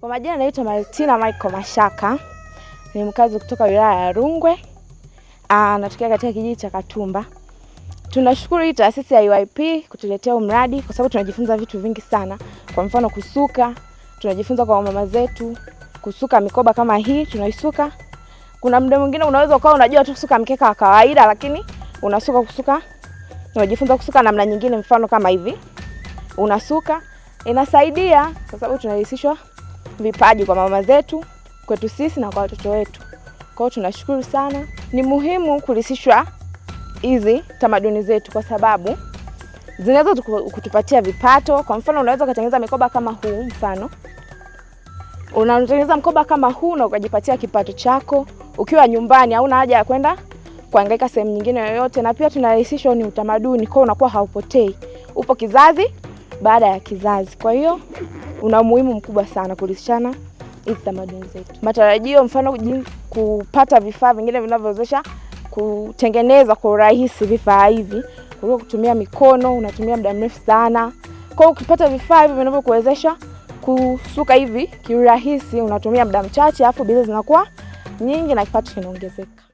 Kwa majina naitwa Martina Michael Mashaka. Ni mkazi kutoka wilaya ya Rungwe. Natokea katika kijiji cha Katumba. Tunashukuru hii taasisi ya UIP kutuletea mradi kwa sababu tunajifunza vitu vingi sana. Kwa mfano kusuka, tunajifunza kwa mama zetu, kusuka mikoba kama hii tunaisuka. Kuna muda mwingine unaweza ukawa unajua tu kusuka mkeka wa kawaida lakini unajifunza kusuka namna nyingine, mfano kama hivi. Unasuka, inasaidia kwa sababu tunarahisishwa vipaji kwa mama zetu, kwetu sisi na kwa watoto wetu. Kwa hiyo tunashukuru sana. Ni muhimu kulisishwa hizi tamaduni zetu kwa sababu zinaweza kutupatia vipato. Kwa mfano unaweza kutengeneza mikoba kama huu, mfano. Unatengeneza mkoba kama huu na ukajipatia kipato chako ukiwa nyumbani, hauna haja ya kwenda kuhangaika sehemu nyingine yoyote. Na pia tunarahisishwa, ni utamaduni, kwa unakuwa haupotei. Upo kizazi baada ya kizazi. Kwa hiyo una umuhimu mkubwa sana kulishana hizi tamaduni zetu. Matarajio mfano kupata vifaa vingine vinavyowezesha kutengeneza kwa urahisi vifaa hivi. Kuliko kutumia mikono, unatumia muda mrefu sana. Kwa hiyo ukipata vifaa hivi vinavyokuwezesha kusuka hivi kiurahisi, unatumia muda mchache, afu bidhaa zinakuwa nyingi na kipato kinaongezeka.